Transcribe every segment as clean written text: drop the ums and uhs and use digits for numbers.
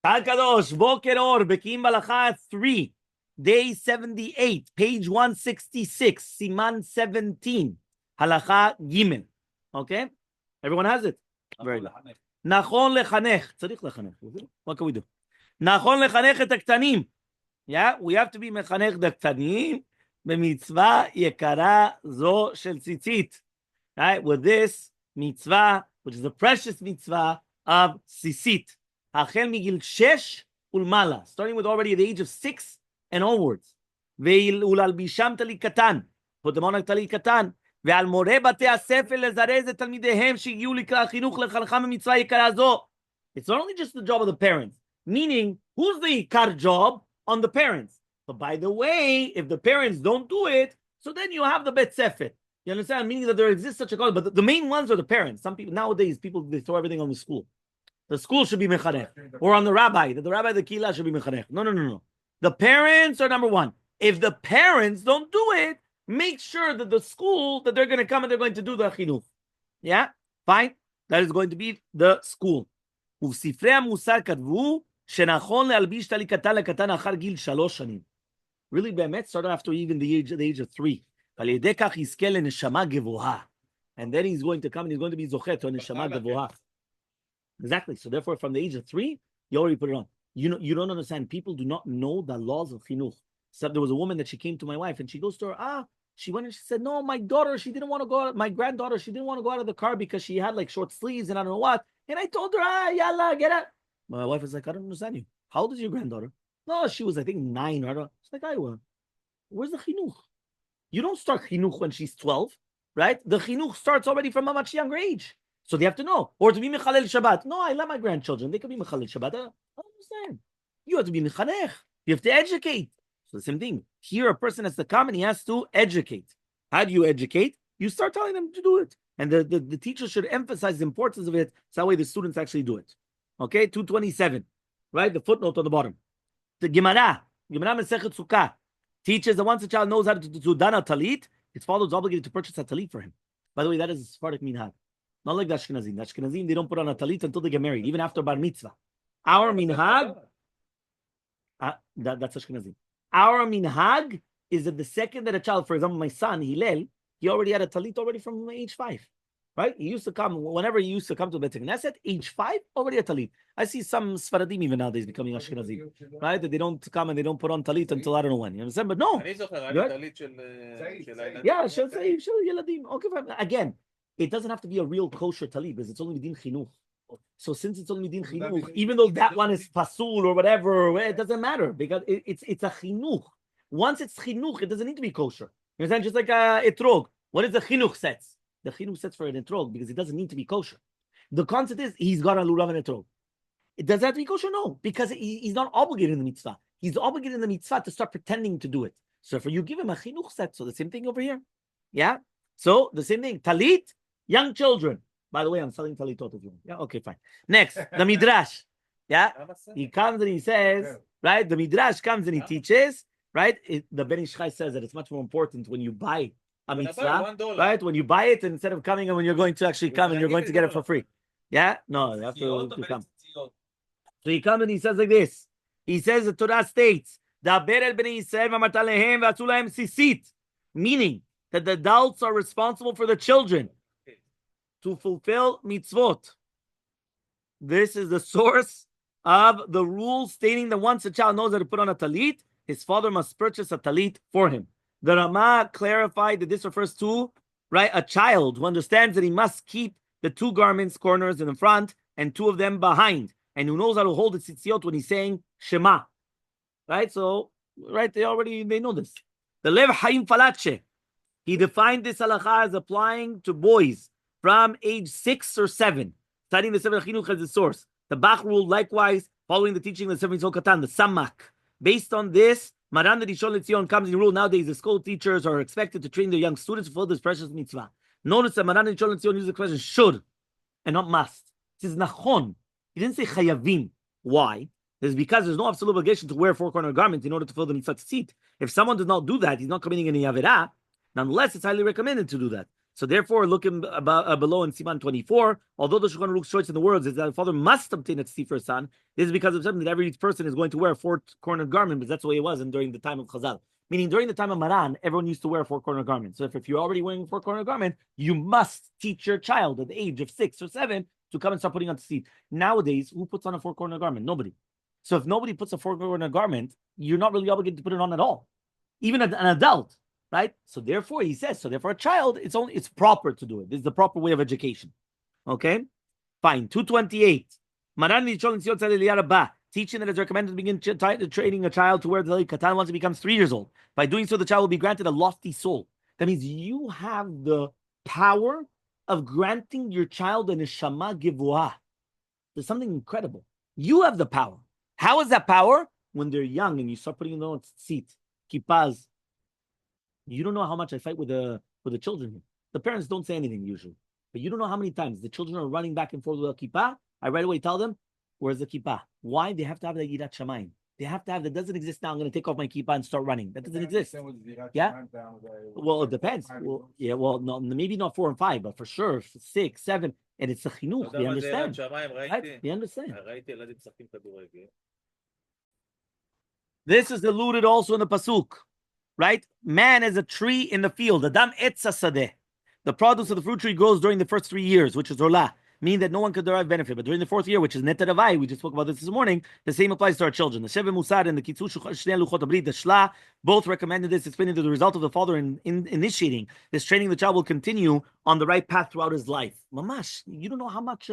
Kadosh, Boker Or, Bekim Malacha 3, day 78, page 166, Siman 17, Halacha Gimel. Okay? Everyone has it? Very good. Nachon lechanech. Tzarich lechanech. What can we do? Nachon lechanech et haktanim. Yeah, we have to be mechanech the ktanim b'mitzvah yekara zo shel tzitzit. Right? With this mitzvah, which is a precious mitzvah of tzitzit. Hachel migil shesh ulmala. Starting with already at the age of 6 and onwards. Ve'ulalbisham talit katan. Put them on a talit katan. ועל מורי בתי הספר לזרז את תלמידיהם שהגיעו לקראת חינוך לחנכם במצווה יקרה זו. It's not only just the job of the parents, meaning who's the ikar job on the parents. But by the way, if the parents don't do it, so then you have the bet sefer. You understand? Meaning that there exists such a call, but the main ones are the parents. Some people nowadays, they throw everything on the school. The school should be mechanech, or on the rabbi. The rabbi, the kila should be mechanech. No. The parents are number one. If the parents don't do it, make sure that the school that they're going to come and they're going to do the chinuch. Yeah? Fine? That is going to be the school. ובספרי המוסר כתבו שנכון להלביש טלי קטן לקטן אחר גיל 3 שנים. Really, באמת, started after even the age of 3. ועל ידי כך יזכה לנשמה גבוהה. And then he's going to come and he's going to be זוכה to הנשמה גבוהה. Exactly. So therefore, from the age of 3, you already put it on. You don't understand. People do not know the laws of chinuch. So there was a woman that she came to my wife and she goes to her, she went and she said, no, my daughter, she didn't want to go out, my granddaughter, she didn't want to go out of the car because she had like short sleeves and I don't know what. And I told her, yalla, get out. My wife was like, I don't understand you. How old is your granddaughter? No, she was, I think, 9 or I don't know. She's like, where's the chinuch? You don't start chinuch when she's 12, right? The chinuch starts already from a much younger age. So they have to know. Or to be mechalel Shabbat. No, I love my grandchildren. They can be mechalel Shabbat. I don't understand. You have to be mechanech. You have to educate. So the same thing. Here, a person has to come and he has to educate. How do you educate? You start telling them to do it. And the teacher should emphasize the importance of it. So that way the students actually do it. Okay, 227. Right? The footnote on the bottom. The Gemara Masechet Sukkah, teaches that once a child knows how to do dana talit, his father is obligated to purchase a talit for him. By the way, that is a Sephardic minhag. Not like the Ashkenazim. The Ashkenazim, they don't put on a talit until they get married, even after bar mitzvah. Our minhag, that's Ashkenazim. Our minhag is that the second that a child, for example, my son, Hillel, he already had a talit already from age 5. Right? He used to come, whenever he used to come to Bet Knesset, age 5, already a talit. I see some Sfaradim even nowadays becoming Ashkenazim. Right? That they don't come and they don't put on talit until I don't know when. You understand? But no. Yeah, shel Yeladim. Okay, again, it doesn't have to be a real kosher talit because it's only Midin Chinuch. So since it's only Midin Chinuch, even though that one is pasul or whatever, it doesn't matter because it's a chinuch. Once it's chinuch, it doesn't need to be kosher. You understand? Just like a etrog. What is the chinuch sets? The chinuch sets for an etrog because it doesn't need to be kosher. The concept is he's got a lulav and etrog. It does have to be kosher? No, because he's not obligated in the mitzvah. He's obligated in the mitzvah to start pretending to do it. So for you give him a chinuch set. So the same thing over here. Yeah? So the same thing. Talit, young children. By the way, I'm selling talitot if you want. Yeah, okay, fine. Next, the midrash. Yeah? He comes and he says, right? The midrash comes and he teaches, right? The Ben Ish Chai says that it's much more important when you buy a mitzvah, right? When you buy it instead of coming and when you're going to actually come and you're going to get it for free. Yeah? No, you have to come. So he comes and he says like this. He says the Torah states, meaning that the adults are responsible for the children to fulfill mitzvot. This is the source of the rule stating that once a child knows how to put on a talit, his father must purchase a talit for him. The Rama clarified that this refers to, right, a child who understands that he must keep the 2 garments corners in the front and 2 of them behind, and who knows how to hold the tzitziot when he's saying Shema. Right? So, right, they know this. The Lev Haim Falache, he defined this halakha as applying to boys from age 6 or 7, studying the Sefer Chinuch as the source. The Bach rule, likewise, following the teaching of the Sefer Yitzhak Katan, the Samak. Based on this, Maran the Rishon LeZion comes in rule. Nowadays, the school teachers are expected to train their young students to fulfill this precious mitzvah. Notice that Maran the Rishon LeZion uses the expression should and not must. It says nachon. He didn't say chayavim. Why? It's because there's no absolute obligation to wear a 4-corner garment in order to fill the mitzvah seat. If someone does not do that, he's not committing any averah. Nonetheless, it's highly recommended to do that. So therefore, looking about, below in Siman 24, although the Shulchan Aruch's choice in the words is that the father must obtain a tzitzi for his son, this is because of something that every person is going to wear a four-cornered garment, because that's the way it was during the time of Chazal. Meaning, during the time of Maran, everyone used to wear a four-cornered garment. So if you're already wearing a four-cornered garment, you must teach your child at the age of 6 or 7 to come and start putting on tzitzit. Nowadays, who puts on a four-cornered garment? Nobody. So if nobody puts a four-cornered garment, you're not really obligated to put it on at all. Even an adult. Right? So therefore, he says, so therefore a child, it's proper to do it. This is the proper way of education. Okay? Fine. 228. Teaching that it's recommended to begin training a child to wear the talit katan once he becomes 3 years old. By doing so, the child will be granted a lofty soul. That means you have the power of granting your child a neshama givuah. There's something incredible. You have the power. How is that power? When they're young and you start putting them on tzitzit, kippahs. You don't know how much I fight with the children here. The parents don't say anything usually, but you don't know how many times the children are running back and forth with a kippah. I right away tell them, where's the kippah? Why? They have to have the yirat shamayim. They have to have that. Doesn't exist now. I'm going to take off my kippah and start running. That doesn't exist. Yeah. Well, it depends. Well, yeah. Well, no, maybe not 4 and 5, but for sure 6, 7, and it's a chinuch. They understand. Right? They understand. This is alluded also in the pasuk. Right? Man is a tree in the field. Adam etz hasadeh. The produce of the fruit tree grows during the first 3 years, which is olah, meaning that no one could derive benefit. But during the 4th year, which is neter avai, we just spoke about this morning, the same applies to our children. The Sheve Musar and the Kitzush Shnei Luchot Abrit, the Shla, both recommended this, explaining that the result of the father in initiating this training, the child will continue on the right path throughout his life. Mamash, you don't know how much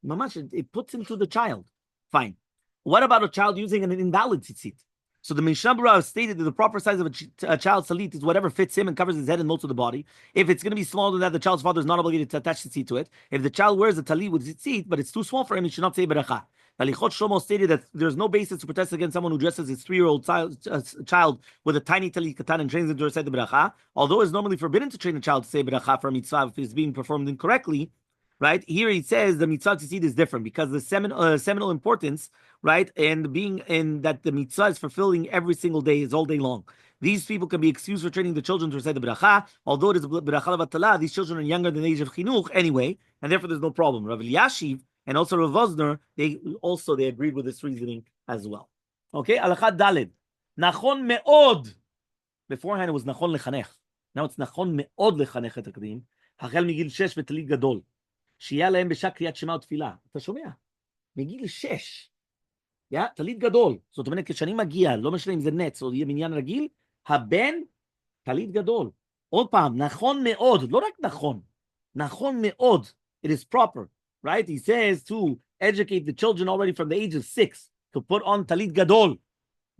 mamash it puts into the child. Fine. What about a child using an invalid tzitzit? So the Mishnah Berurah stated that the proper size of a child's talit is whatever fits him and covers his head and most of the body. If it's going to be smaller than that, the child's father is not obligated to attach tzitzit to it. If the child wears a talit with tzitzit, but it's too small for him, he should not say beracha. Halichot Shlomo stated that there's no basis to protest against someone who dresses his 3-year-old child with a tiny talit katan and trains him to recite the beracha. Although it's normally forbidden to train a child to say beracha for a mitzvah if it's being performed incorrectly, right? Here he says the mitzvah tzitzit is different because the seminal importance, right, and being in that the mitzvah is fulfilling every single day, is all day long. These people can be excused for training the children to recite the beracha. Although it is beracha levatala, these children are younger than the age of chinuch anyway, and therefore there's no problem. Rav Elyashiv and also Rav Vosner, they agreed with this reasoning as well. Okay, alachat daled. Nachon me'od. Beforehand it was nachon lechanech. Now it's nachon me'od lechanech et hakdim. Hachel migil 6 v'talit gadol. שיהיה להם בשעה קריאת שמע ותפילה. אתה שומע? מגיל 6. טלית גדול. זאת אומרת, כשאני מגיע, לא משנה אם זה נץ או יהיה מניין רגיל, הבן, טלית גדול. עוד פעם, נכון מאוד, לא רק נכון. נכון מאוד. It is proper. Right? He says to educate the children already from the age of 6 to put on talit gadol.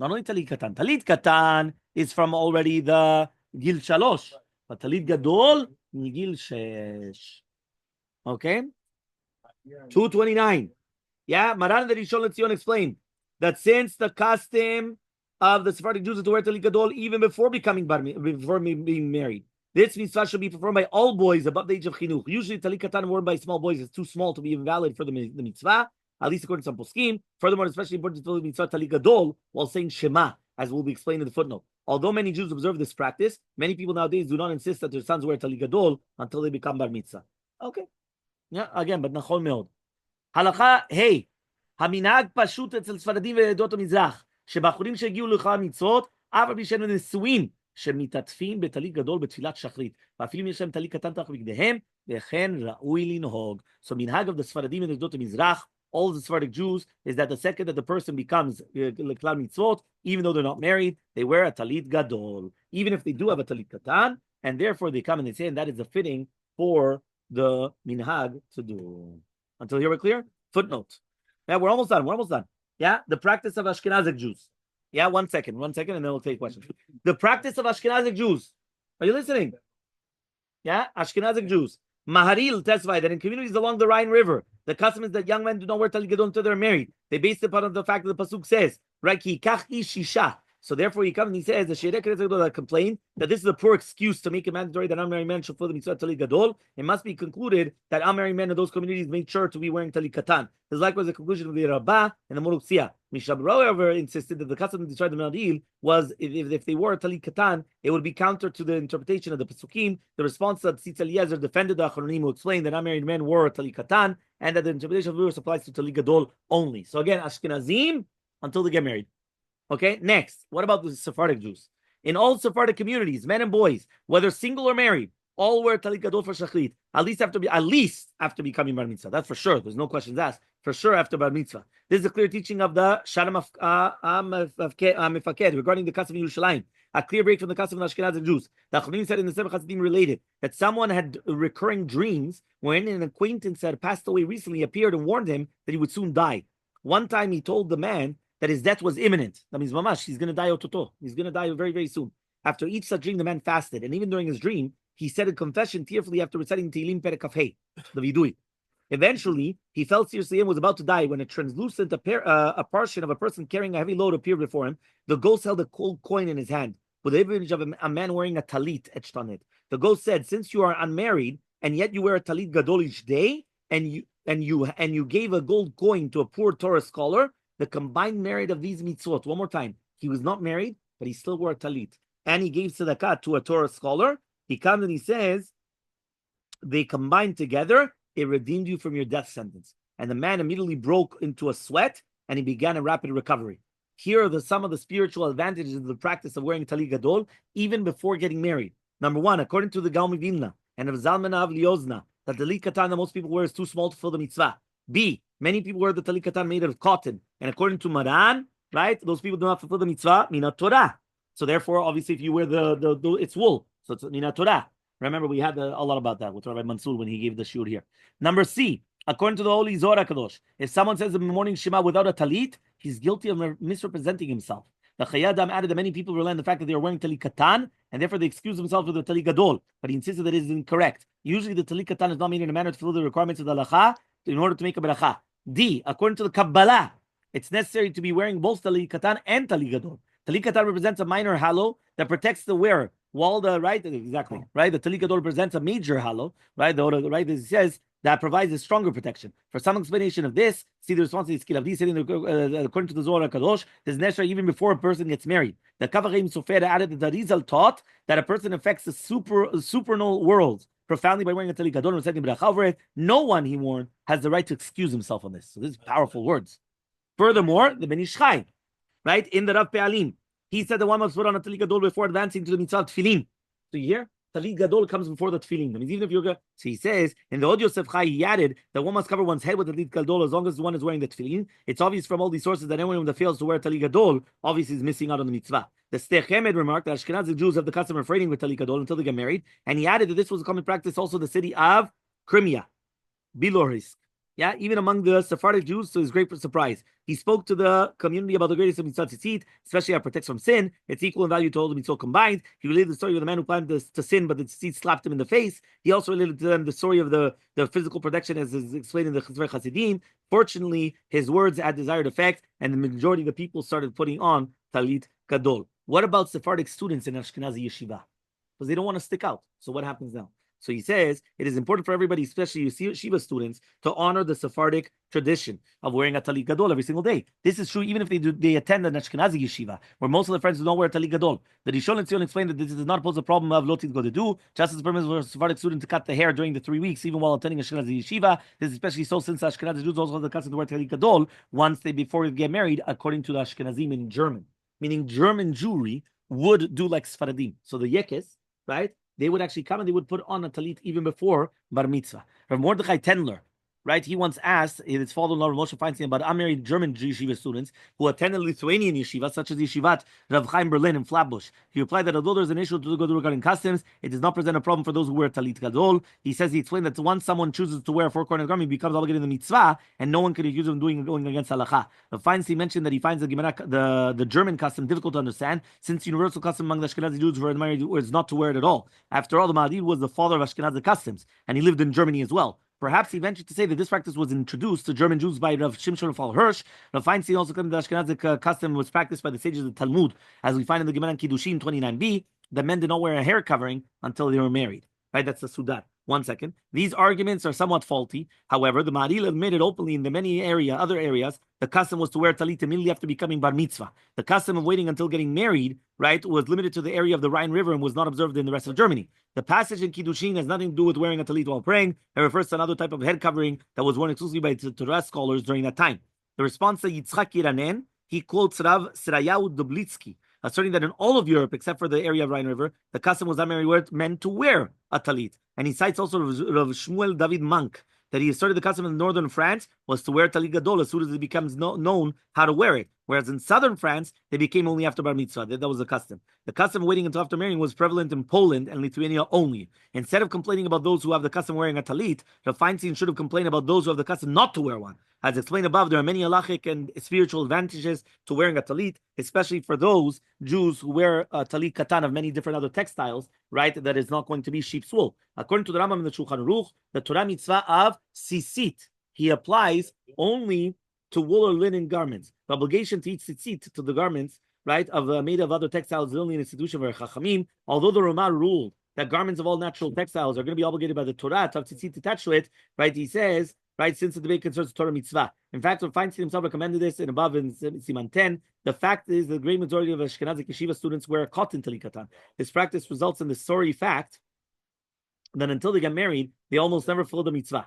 Not only talit katan. Talit katan is from already the gil 3. But talit gadol, מגיל 6. Okay, 229. Yeah, Maran the Rishon LeZion explained that since the custom of the Sephardic Jews is to wear talit gadol even before being married, this mitzvah should be performed by all boys above the age of chinuch. Usually, talit katan worn by small boys is too small to be invalid for the mitzvah, at least according to some poskim. Furthermore, especially important to the mitzvah talit gadol while saying Shema, as will be explained in the footnote. Although many Jews observe this practice, many people nowadays do not insist that their sons wear talit gadol until they become bar mitzvah. Okay. Yeah, again, but נכון מאוד. הלכה, היי, המנהג פשוט אצל ספרדים ועדות המזרח, שבחורים שהגיעו לאחר המצוות, אף על פי שהם נשואים, שמתעטפים בטלית גדול בתפילת שחרית, ואפילו אם יש להם טלית קטן תחת בגדיהם, וכן ראוי לנהוג. So מנהג of the ספרדים and עדות המזרח, all of the Sephardic Jews, is that the second that the person becomes לכלל מצוות, even though they're not married, they wear a talit gadol, even if they do have a talit katan, and therefore they come and they say, and that is the fitting for the minhag to do. Until here we're clear? Footnote. Yeah, we're almost done. Yeah, the practice of Ashkenazic Jews. Yeah, one second, and then we'll take questions. The practice of Ashkenazic Jews. Are you listening? Yeah, Ashkenazic Jews. Maharil testified that in communities along the Rhine River, the custom is that young men do not wear talit gadol until they're married. They based it upon the fact that the pasuk says, right, ki kach ish isha, So therefore, he comes and he says the Sheireh that complain that this is a poor excuse to make it mandatory that unmarried men should fulfill the mitzvah talit gadol. It must be concluded that unmarried men in those communities make sure to be wearing talit katan. This is likewise the conclusion of the Rabbi and the Morutzia. Mishabra, however, insisted that the custom to destroy the Madil was if they wore talit katan, it would be counter to the interpretation of the Pesukim. The response that Tzitz Eliezer defended the Achronim who explained that unmarried men wore talit katan and that the interpretation of the verse applies to talit gadol only. So again, Ashkenazim until they get married. Okay, next, what about the Sephardic Jews? In all Sephardic communities, men and boys, whether single or married, all wear talit gadol for shachrit, at least after becoming bar mitzvah. That's for sure. There's no questions asked. For sure after bar mitzvah. This is a clear teaching of the Shalom Mefaked regarding the custom of Yerushalayim. A clear break from the custom of the Ashkenazi Jews. The Achronim said in the Sefer Chassidim related that someone had recurring dreams when an acquaintance that had passed away recently appeared and warned him that he would soon die. One time he told the man that his death was imminent. That means, mamash, he's going to die ototo. He's going to die very, very soon. After each such dream, the man fasted. And even during his dream, he said a confession tearfully after reciting Tehillim Perek Kaf Hey, the Vidui. Eventually, he felt seriously and was about to die when a translucent a portion of a person carrying a heavy load appeared before him. The ghost held a gold coin in his hand with the image of a man wearing a talit etched on it. The ghost said, "Since you are unmarried and yet you wear a talit gadol each day, and you gave a gold coin to a poor Torah scholar, the combined merit of these mitzvot." One more time, he was not married, but he still wore a talit, and he gave tzedakah to a Torah scholar. He comes and he says, they combined together. It redeemed you from your death sentence. And the man immediately broke into a sweat and he began a rapid recovery. Here are some of the spiritual advantages of the practice of wearing talit gadol even before getting married. Number one, according to the Gaon Vilna and of Zalman of Liozna, the talit katan that most people wear is too small to fill the mitzvah. B, many people wear the talit katan made of cotton. And according to Maran, right, those people do not fulfill the mitzvah, minat Torah. So therefore, obviously, if you wear the it's wool, so it's minat Torah. Remember, we had a lot about that with Rabbi Mansour when he gave the shiur here. Number C, according to the Holy Zohar Kadosh, if someone says in the morning Shema without a talit, he's guilty of misrepresenting himself. The Chayyadam added that many people rely on the fact that they are wearing talit katan, and therefore they excuse themselves with the talit gadol. But he insisted that it is incorrect. Usually the talit katan is not made in a manner to fulfill the requirements of the halacha in order to make a beracha. D, according to the Kabbalah, it's necessary to be wearing both talit katan and talit gadol. Talit katan represents a minor halo that protects the wearer, while the the talit gadol represents a major halo, right? It says that provides a stronger protection. For some explanation of this, see the response to the skill of these, according to the Zohar Kadosh, this is necessary even before a person gets married. The Kavachim Sofer added that the Rizal taught that a person affects the supernal world profoundly by wearing a talit gadol and reciting bracha over it. No one, he warned, has the right to excuse himself on this. So these powerful words. Furthermore, the Ben Ish Chai, right, in the Rav Pe'alim, he said the one must put on a talit gadol before advancing to the mitzvah of tefillin. So you hear? Talit gadol comes before the tefillin. That means even if you're so he says, in the Od Yosef Chai, he added that one must cover one's head with a talit gadol as long as the one is wearing the tefillin. It's obvious from all these sources that anyone that fails to wear talit gadol obviously is missing out on the mitzvah. The Stech Hemed remarked that Ashkenazi Jews have the custom of refraining with talit gadol until they get married, and he added that this was a common practice also in the city of Crimea, Bilorisk. Yeah, even among the Sephardic Jews, to his great surprise. He spoke to the community about the greatest of mitzvot tzitzit, especially how it protects from sin. It's equal in value to all the mitzvot combined. He related the story of the man who planned to sin, but the tzitzit slapped him in the face. He also related to them the story of the physical protection as is explained in the Chazver Hasidim. Fortunately, his words had desired effect, and the majority of the people started putting on talit gadol. What about Sephardic students in Ashkenazi yeshiva? Because they don't want to stick out. So what happens now? So he says it is important for everybody, especially yeshiva students, to honor the Sephardic tradition of wearing a talit gadol every single day. This is true even if they attend an Ashkenazi yeshiva, where most of the friends do not wear talit gadol. The Rishon LeZion explained that this does not pose a problem of lotit go to do, just as permissible for a Sephardic student to cut the hair during the 3 weeks, even while attending Ashkenazi yeshiva. This is especially so since Ashkenazi Jews also have the custom to wear talit gadol before they get married, according to the Ashkenazim in German. Meaning German Jewry would do like Sfaradim. So the Yekes, right? They would actually come and they would put on a talit even before bar mitzvah. Rav Mordechai Tendler, right? He once asked his father-in-law Moshe Feinstein about unmarried German yeshiva students who attended Lithuanian yeshiva, such as Yeshivat Rav Chaim Berlin in Flatbush. He replied that although there's an issue to go regarding customs, it does not present a problem for those who wear talit gadol. He explained that once someone chooses to wear a four-cornered garment, he becomes obligated in the mitzvah, and no one can accuse him of going against halacha. Rav Feinstein mentioned that he finds the German custom difficult to understand, since universal custom among the Ashkenazi Jews who are married was not to wear it at all. After all, the Mahdi was the father of Ashkenazi customs, and he lived in Germany as well. Perhaps he ventured to say that this practice was introduced to German Jews by Rav Shimshon Raphael Hirsch. Rav Feinstein also claimed that the Ashkenazic custom was practiced by the sages of the Talmud, as we find in the Gemara in Kiddushin 29b, that men did not wear a hair covering until they were married. Right? That's the Sudat. 1 second. These arguments are somewhat faulty. However, the Maharil admitted openly in the many other areas, the custom was to wear talit immediately after becoming bar mitzvah. The custom of waiting until getting married, right, was limited to the area of the Rhine River and was not observed in the rest of Germany. The passage in Kiddushin has nothing to do with wearing a talit while praying. It refers to another type of head covering that was worn exclusively by Torah scholars during that time. The response to Yitzchak Iranen, he quotes Rav Srayahu Dublitsky, asserting that in all of Europe, except for the area of Rhine River, the custom was not meant to wear a talit. And he cites also Rav Shmuel David Monk, that he asserted the custom in northern France was to wear talit gadol as soon as it becomes known how to wear it. Whereas in southern France, they became only after bar mitzvah. That was the custom. The custom of waiting until after marrying was prevalent in Poland and Lithuania only. Instead of complaining about those who have the custom of wearing a talit, Rav Feinstein should have complained about those who have the custom not to wear one. As explained above, there are many halachic and spiritual advantages to wearing a talit, especially for those Jews who wear a talit katan of many different other textiles, right, that is not going to be sheep's wool. According to the Rambam in the Shulchan Aruch, the Torah mitzvah of sisit, he applies only to wool or linen garments. The obligation to eat tzitzit, to the garments, right, made of other textiles is only an institution for Chachamim. Although the Ramah ruled that garments of all natural textiles are going to be obligated by the Torah to have tzitzit attached to it, right, he says, right, since the debate concerns Torah mitzvah. In fact, Rav Feinstein himself recommended this in above in Siman 10. The fact is the great majority of Ashkenazic yeshiva students wear cotton talit katan. This practice results in the sorry fact that until they get married, they almost never fulfill the mitzvah.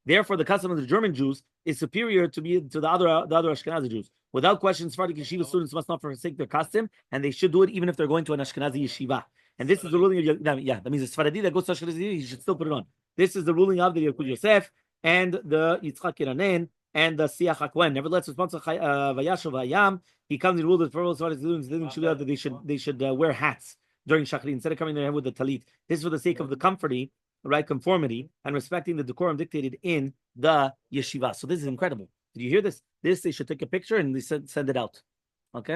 Therefore, the custom of the German Jews is superior to the other Ashkenazi Jews. Without question, Sephardic yeshiva students must not forsake their custom, and they should do it even if they're going to an Ashkenazi yeshiva. And this is the ruling of that means the Sephardi that goes to Ashkenazi, he should still put it on. This is the ruling of the Yekud Yosef and the Yitzchak Iranen and the Siach HaKohen. Nevertheless, response to Vayashav Hayam, he comes to rule that for all Sephardic students that they should wear hats during Shachrit instead of coming there with the talit. This is for the sake of the conformity, and respecting the decorum dictated in the yeshiva. So this is incredible. Did you hear this? They should take a picture and they send it out.